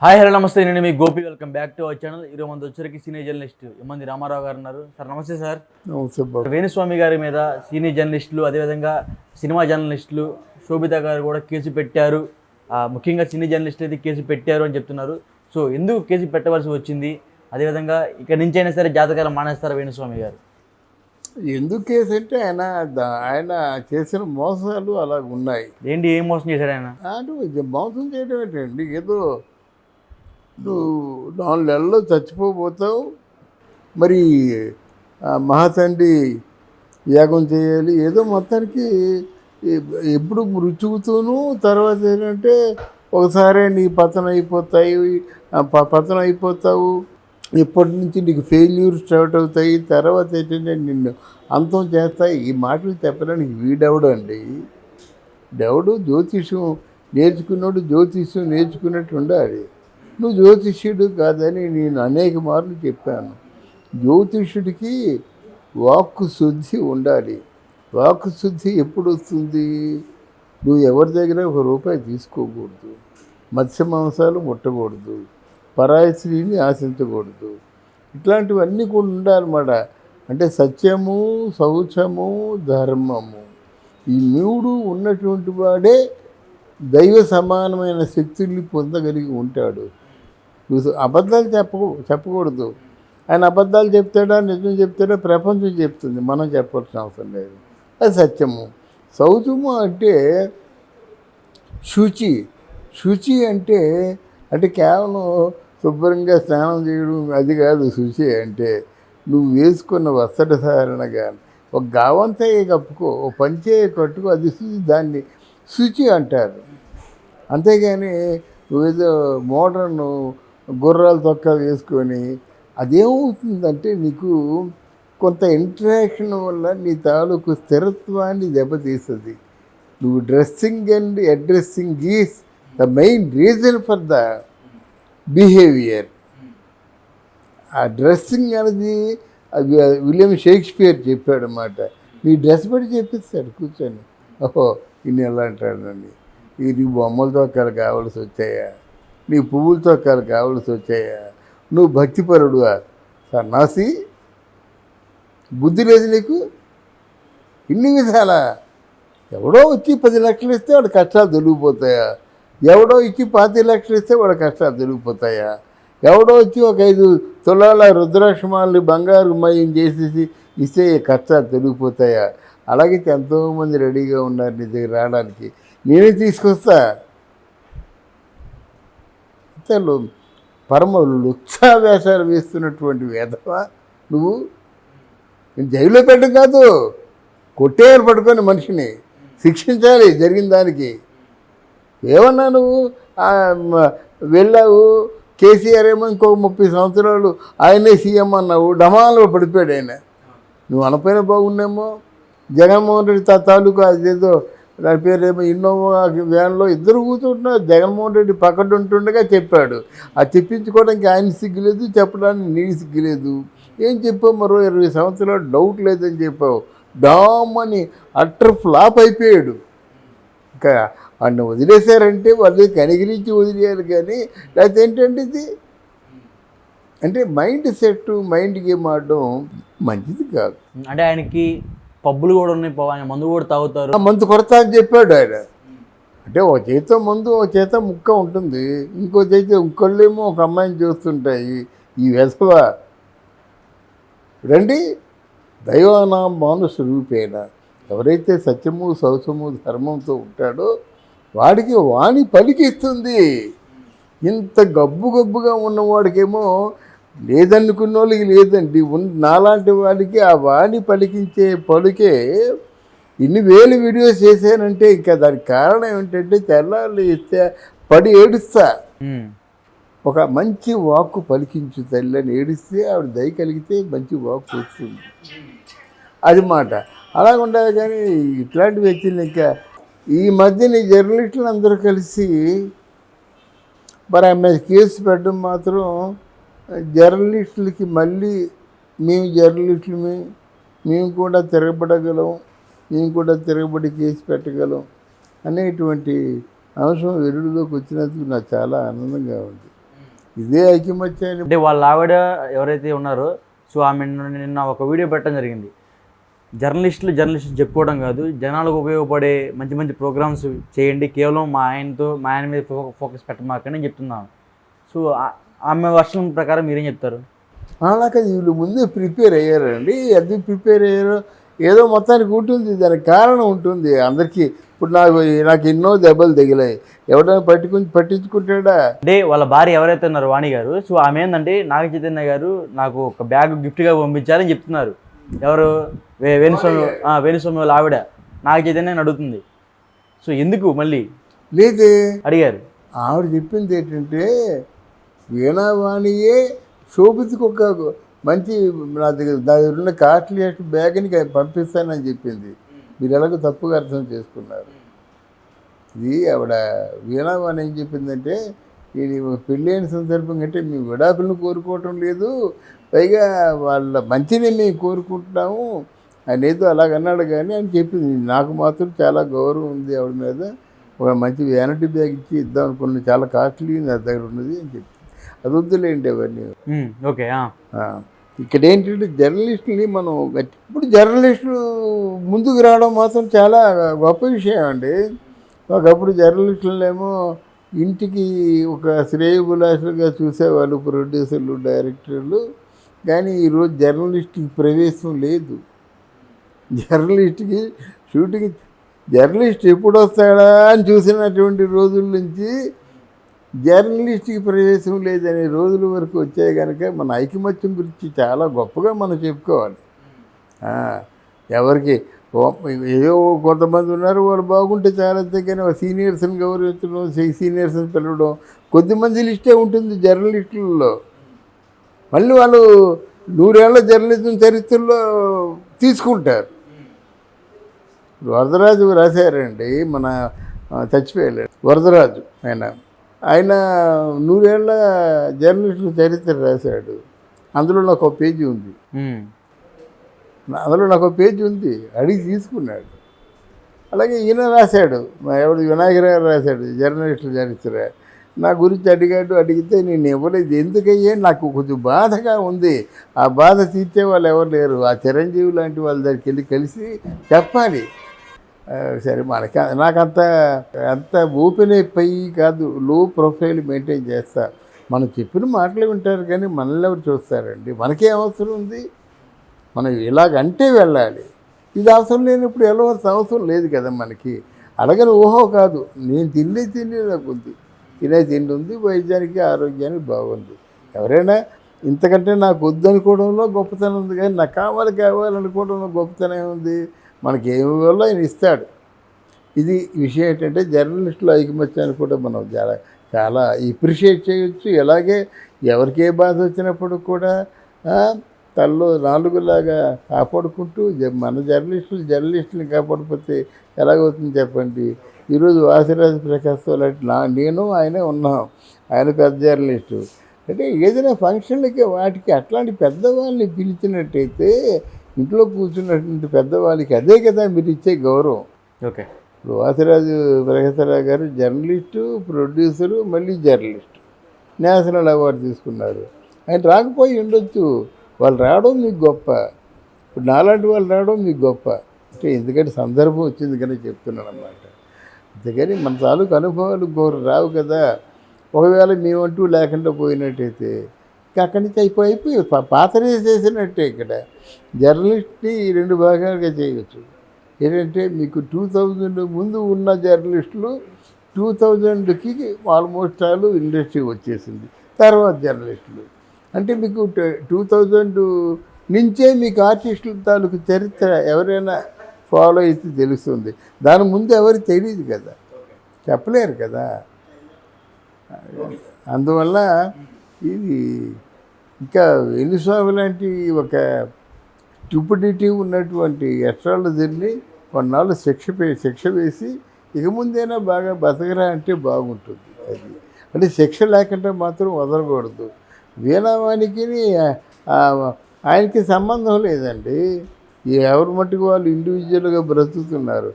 Hi hello నమస్తే, నేను మీ Gopi. Welcome back to our channel. ఈరోజు మన వచ్చరికి సీనియర్ జర్నలిస్ట్ ఎమ్మంది రామారావు గారు ఉన్నారు. సార్ నమస్తే. సార్ వేణుస్వామి గారి మీద సీనియర్ జర్నలిస్టులు, అదేవిధంగా సినిమా జర్నలిస్టులు శోభిత గారు కూడా కేసు పెట్టారు. ముఖ్యంగా సీనియర్ జర్నలిస్టులు అయితే కేసు పెట్టారు అని చెప్తున్నారు. సో ఎందుకు కేసు పెట్టవలసి వచ్చింది, అదేవిధంగా ఇక్కడ నుంచి అయినా సరే జాతకాలు మానేస్తారు వేణుస్వామి గారు? ఎందుకు కేసు అంటే ఆయన చేసిన మోసాలు అలా ఉన్నాయి. ఏంటి, ఏం మోసం చేశాడు ఆయన? అంటే మోసం చేయడం ఏంటండి, ఏదో నువ్వు 4 నెలల్లో చచ్చిపోతావు, మరి మహాతండ్రి యాగం చేయాలి, ఏదో మొత్తానికి ఎప్పుడు మృత్యువుతూను. తర్వాత ఏంటంటే ఒకసారి నీ పతనం అయిపోతావు, ఇప్పటి నుంచి నీకు ఫెయిల్యూర్ స్టార్ట్ అవుతాయి, తర్వాత ఏంటంటే నిన్ను అంతం చేస్తాయి. ఈ మాటలు చెప్పడానికి వీడెవడు అండి? డెవడు జ్యోతిష్యం నేర్చుకున్నట్టు ఉండాలి. నువ్వు జ్యోతిష్యుడు కాదని నేను అనేక మార్లు చెప్పాను. జ్యోతిష్యుడికి వాక్కు శుద్ధి ఉండాలి. వాక్కు శుద్ధి ఎప్పుడు వస్తుంది? నువ్వు ఎవరి దగ్గర ₹1 తీసుకోకూడదు, మత్స్య మాంసాలు ముట్టకూడదు, పరాయి స్త్రీని ఆశించకూడదు, ఇట్లాంటివన్నీ కూడా ఉండాలన్నమాట. అంటే సత్యము, శౌచము, ధర్మము, ఈ 3 ఉన్నటువంటి వాడే దైవ సమానమైన శక్తుల్ని పొందగలిగి ఉంటాడు. నువ్వు అబద్ధాలు చెప్పకూడదు. ఆయన అబద్ధాలు చెప్తాడా నిజం చెప్తాడా ప్రపంచం చెప్తుంది, మనం చెప్పాల్సిన అవసరం లేదు. అది సత్యము. శౌచము అంటే శుచి అంటే కేవలం శుభ్రంగా స్నానం చేయడం అది కాదు. శుచి అంటే నువ్వు వేసుకున్న వస్త్రధారణ కానీ, ఒక గావంతా కప్పుకో, ఒక పంచే కట్టుకో, అది శుచి. దాన్ని శుచి అంటారు. అంతేగాని నువ్వేదో మోడర్న్ గుర్రాలు తొక్క వేసుకొని అదేమవుతుందంటే నీకు కొంత ఇంటరాక్షన్ వల్ల నీ తాలూకు స్థిరత్వాన్ని దెబ్బతీస్తుంది. నువ్వు dressing and addressing is the main reason for the behaviour. ఆ డ్రెస్సింగ్ అనేది విలియం షేక్స్పియర్ చెప్పాడు అన్నమాట. నీ డ్రెస్ బట్టి చెప్పిస్తాడు కూర్చొని. ఓహో ఇన్ని ఎలా అంటాడండి, నీ బొమ్మల తొక్కలు కావాల్సి వచ్చాయా, నీ పువ్వుల తొక్కలు కావాల్సి వచ్చాయా, నువ్వు భక్తిపరుడువా? సన్నాసి, బుద్ధి లేదు నీకు? ఇన్ని విధాలా? ఎవడో వచ్చి 10 లక్షలు ఇస్తే వాడి కష్టాలు తొలగిపోతాయా? ఎవడో ఇచ్చి 25 లక్షలు ఇస్తే వాడి కష్టాలు తొలగిపోతాయా? ఎవడో వచ్చి ఒక 5 తులాల రుద్రాక్షమాలని బంగారు మయం చేసేసి ఇస్తే కష్టాలు తొలగిపోతాయా? అలాగే ఎంతోమంది రెడీగా ఉన్నారు నీ దగ్గర రావడానికి. నేనే తీసుకొస్తా. పరమ లుత్సావేషాలు వేస్తున్నటువంటి వేధవా నువ్వు. నేను జైల్లో పెట్టడం కాదు, కొట్టేయాలి పట్టుకొని మనిషిని శిక్షించాలి జరిగిన దానికి. ఏమన్నా నువ్వు వెళ్ళావు, కేసీఆర్ ఏమో ఇంకో 30 సంవత్సరాలు ఆయనే సీఎం అన్నావు, డమాలో పడిపోయాడు ఆయన. నువ్వు అనపైన బాగున్నామో. జగన్మోహన్ రెడ్డి తాలూకు అదేదో దాని పేరేమో ఇన్నోవా వ్యాన్లో ఇద్దరు కూర్చుంటున్నారు. జగన్మోహన్ రెడ్డి పక్కన ఉంటుండగా చెప్పాడు. అది చెప్పించుకోవడానికి ఆయన సిగ్గులేదు, చెప్పడానికి నీ సిగ్గులేదు. ఏం చెప్పావు? మరో 20 సంవత్సరాలు డౌట్ లేదని చెప్పావు. డామ్ అని అట్టర్ ఫ్లాప్ అయిపోయాడు. ఇంకా వాడిని వదిలేశారంటే వాళ్ళు కనిగిరించి వదిలేయాలి, కానీ లేకపోతే ఏంటంటే ఇది అంటే మైండ్ సెట్, మైండ్ గేమ్ ఆడడం మంచిది కాదు. అంటే ఆయనకి పబ్బులు కూడా ఉన్నాయి, ఆయన మందు కూడా తాగుతారు. మందు కొడతా అని చెప్పాడు ఆయన. అంటే ఒక చేత మందు, ఒక చేత ముక్క ఉంటుంది, ఇంకో చేత ఇంకొల్లేమో ఒక అమ్మాయిని చూస్తుంటాయి. ఈ వెధవ రండి దైవానాం మానుష రూపేణ. ఎవరైతే సత్యము, శౌచము, ధర్మంతో ఉంటాడో వాడికి వాణి పలికిస్తుంది. ఇంత గబ్బుగా ఉన్నవాడికేమో లేదనుకున్న వాళ్ళకి లేదండి, నాలాంటి వాడికి ఆ వాణి పలికించే పలుకే ఇన్ని వేలు వీడియోస్ చేశానంటే ఇంకా దానికి కారణం ఏంటంటే తెల్లాళ్ళు ఇస్తే పడి ఏడుస్తా. ఒక మంచి వాక్కు పలికించు తల్లి అని ఏడిస్తే ఆవిడ దయ కలిగితే మంచి వాక్కు వస్తుంది. అది మాట అలాగ ఉండాలి. కానీ ఇట్లాంటి వ్యక్తులు ఇంకా ఈ మధ్యన జర్నలిస్టులు అందరూ కలిసి మరి ఆమె కేసు పెట్టడం మాత్రం జర్నలిస్టులకి మళ్ళీ మేము జర్నలిస్టులమే, మేము కూడా తిరగబడగలం, మేము కూడా తిరగబడి కేసు పెట్టగలం అనేటువంటి అంశం వెలుగులోకి వచ్చినందుకు నాకు చాలా ఆనందంగా ఉంది. ఇదే ఐకమత్యాన్ని. అంటే వాళ్ళ ఆవిడ ఎవరైతే ఉన్నారో సో ఆమె నిన్న ఒక వీడియో పెట్టడం జరిగింది. జర్నలిస్టులు చెప్పుకోవడం కాదు, జనాలకు ఉపయోగపడే మంచి మంచి ప్రోగ్రామ్స్ చేయండి, కేవలం మా ఆయన మీద ఫోకస్ పెట్టమాకని చెప్తున్నాను. సో ఆమె వర్షం ప్రకారం మీరేం చెప్తారు? అలాగే వీళ్ళు ముందే ప్రిపేర్ అయ్యారండి. ఎందుకు ప్రిపేర్ అయ్యారో ఏదో మొత్తానికి ఉంటుంది, దానికి కారణం ఉంటుంది అందరికీ. ఇప్పుడు నాకు ఎన్నో దెబ్బలు తగిలాయి, ఎవరైనా పట్టించుకుంటాడా? అంటే వాళ్ళ భార్య ఎవరైతే ఉన్నారో వాణి గారు, సో ఆమె ఏంటంటే నాగ చైతన్య గారు నాకు ఒక బ్యాగ్ గిఫ్ట్గా పంపించారని చెప్తున్నారు. ఎవరు? వేణుస్వామి వాళ్ళ ఆవిడ నాగ చైతన్య అడుగుతుంది. సో ఎందుకు మళ్ళీ లేదే అడిగారు? ఆవిడ చెప్పింది ఏంటంటే వీణావాణియే శోభితకు ఒక మంచి నా దగ్గర ఉన్న కాస్ట్లీయెస్ట్ బ్యాగ్ని పంపిస్తానని చెప్పింది. మీరు ఎలాగో తప్పుగా అర్థం చేసుకున్నారు. ఇది ఆవిడ వీణావాణి ఏం చెప్పిందంటే, ఇది పెళ్ళైన సందర్భంగా అంటే మేము విడాకులను కోరుకోవటం లేదు, పైగా వాళ్ళ మంచిని మేము కోరుకుంటున్నాము ఆయన ఏదో అలాగన్నాడు కానీ అని చెప్పింది. నాకు మాత్రం చాలా గౌరవం ఉంది ఆవిడ మీద, ఒక మంచి వ్యానిటీ బ్యాగ్ ఇచ్చి ఇద్దాం అనుకున్న, చాలా కాస్ట్లీ నా దగ్గర ఉన్నది అని చెప్పింది. అది వద్దులేండి అవన్నీ. ఓకే. ఇక్కడ ఏంటంటే జర్నలిస్టుని మనం ఇప్పుడు జర్నలిస్టులు ముందుకు రావడం మాత్రం చాలా గొప్ప విషయం అండి. ఒకప్పుడు జర్నలిస్టులనేమో ఇంటికి ఒక శ్రేయోభిలాషులుగా చూసేవాళ్ళు ప్రొడ్యూసర్లు, డైరెక్టర్లు. కానీ ఈరోజు జర్నలిస్ట్కి ప్రవేశం లేదు. జర్నలిస్ట్కి షూటింగ్ జర్నలిస్ట్ ఎప్పుడు వస్తాడా అని చూసినటువంటి రోజుల నుంచి జర్నలిస్ట్కి ప్రవేశం లేదనే రోజుల వరకు వచ్చాయి. కనుక మన ఐకమత్యం గురించి చాలా గొప్పగా మనం చెప్పుకోవాలి. ఎవరికి ఏదో కొంతమంది ఉన్నారు, వాళ్ళు బాగుంటే చాలా, కానీ సీనియర్స్ని గౌరవించడం, సీనియర్స్ని పిలవడం, కొద్దిమంది లిస్టే ఉంటుంది జర్నలిస్టులలో. మళ్ళీ వాళ్ళు 100 ఏళ్ల జర్నలిజం చరిత్రలో తీసుకుంటారు. వరదరాజు రాశారండి, మన చచ్చిపోయలేడు వరదరాజు, ఆయన 100 ఏళ్ల జర్నలిస్టుల చరిత్ర రాశాడు. అందులో నాకు ఒక పేజీ ఉంది, అడిగి తీసుకున్నాడు. అలాగే ఈయన రాశాడు, ఎవడు వినాయకరావు గారు రాశాడు జర్నలిస్టుల చరిత్ర. నా గురించి అడిగితే నేను ఇవ్వలేదు. ఎందుకయ్యే నాకు కొంచెం బాధగా ఉంది, ఆ బాధ తీర్చే వాళ్ళు ఎవరు లేరు. ఆ చిరంజీవి లాంటి వాళ్ళ దగ్గరికి వెళ్ళి కలిసి చెప్పాలి. సరే నాకంత ఓపెన్ అయిపోయి కాదు, లో ప్రొఫైల్ మెయింటైన్ చేస్తా. మనం చెప్పిన మాటలు వింటారు కానీ మనల్ని ఎవరు చూస్తారండి? మనకే అవసరం ఉంది, మనం ఇలాగంటే వెళ్ళాలి. ఇది అవసరం లేనప్పుడు వెళ్ళవలసిన అవసరం లేదు కదా మనకి. అడగని ఊహో కాదు, నేను తిండి నాకు ఉంది, తినే తిండి ఉంది, వైద్యానికి ఆరోగ్యానికి బాగుంది. ఎవరైనా ఇంతకంటే నాకు వద్దనుకోవడంలో గొప్పతనం ఉంది, కానీ నాకు కావాలనుకోవడంలో గొప్పతనం ఉంది. మనకి ఏమి వల్ల ఆయన ఇస్తాడు. ఇది విషయం ఏంటంటే జర్నలిస్టుల ఐకమత్యాన్ని కూడా మనం చాలా ఎప్రిషియేట్ చేయొచ్చు. అలాగే ఎవరికి ఏ బాధ వచ్చినప్పుడు కూడా తల్లో 4లాగా కాపాడుకుంటూ మన జర్నలిస్టుని కాపాడిపోతే ఎలాగవుతుంది చెప్పండి. ఈరోజు వాసిరాజు ప్రకాశ్ లాంటి నేను ఆయనే ఉన్నాం, ఆయన పెద్ద జర్నలిస్టు. అంటే ఏదైనా ఫంక్షన్లకి వాటికి అట్లాంటి పెద్దవాళ్ళని పిలిచినట్టయితే ఇంట్లో కూర్చున్నటువంటి పెద్దవాళ్ళకి అదే కదా మీరు ఇచ్చే గౌరవం. ఓకే. ఇప్పుడు వాసిరాజు ప్రకాశరావు గారు జర్నలిస్టు, ప్రొడ్యూసరు, మళ్ళీ జర్నలిస్టు, నేషనల్ అవార్డు తీసుకున్నారు. ఆయన రాకపోయి ఉండొచ్చు, వాళ్ళు రావడం మీకు గొప్ప. ఇప్పుడు నాలాంటి వాళ్ళు రావడం మీకు గొప్ప. అంటే ఎందుకంటే సందర్భం వచ్చింది కనుక చెప్తున్నాను అన్నమాట. అంతేగాని మన తాలూకు అనుభవాలు ఇంకొకరు రావు కదా. ఒకవేళ మేమంటూ లేకుండా పోయినట్టయితే అక్కడి నుంచి అయిపోయి పాతరే చేసినట్టే. ఇక్కడ జర్నలిస్ట్ని 2 భాగాలుగా చేయవచ్చు. ఏంటంటే మీకు 2000 ముందు ఉన్న జర్నలిస్టులు 2000కి ఆల్మోస్ట్ ఆల్ ఇండస్ట్రీ వచ్చేసింది. తర్వాత జర్నలిస్టులు అంటే మీకు 2000 నుంచే మీకు ఆర్టిస్టుల తాలూకు చరిత్ర ఎవరైనా ఫాలో అయితే తెలుస్తుంది. దాని ముందు ఎవరికి తెలియదు కదా, చెప్పలేరు కదా. అందువల్ల ఇది ఇంకా వేణుస్వామి లాంటి ఒక స్టూపిడిటీ ఉన్నటువంటి ఎస్ట్రాలజర్ని కొన్నాళ్ళు శిక్ష వేసి ఇక ముందైనా బాగా బతకరా అంటే బాగుంటుంది. అది అంటే శిక్ష లేకుండా మాత్రం వదలకూడదు. వీణావానికి ఆయనకి సంబంధం లేదండి. ఎవరి మట్టుకు వాళ్ళు ఇండివిజువల్గా బ్రతుకుతున్నారు.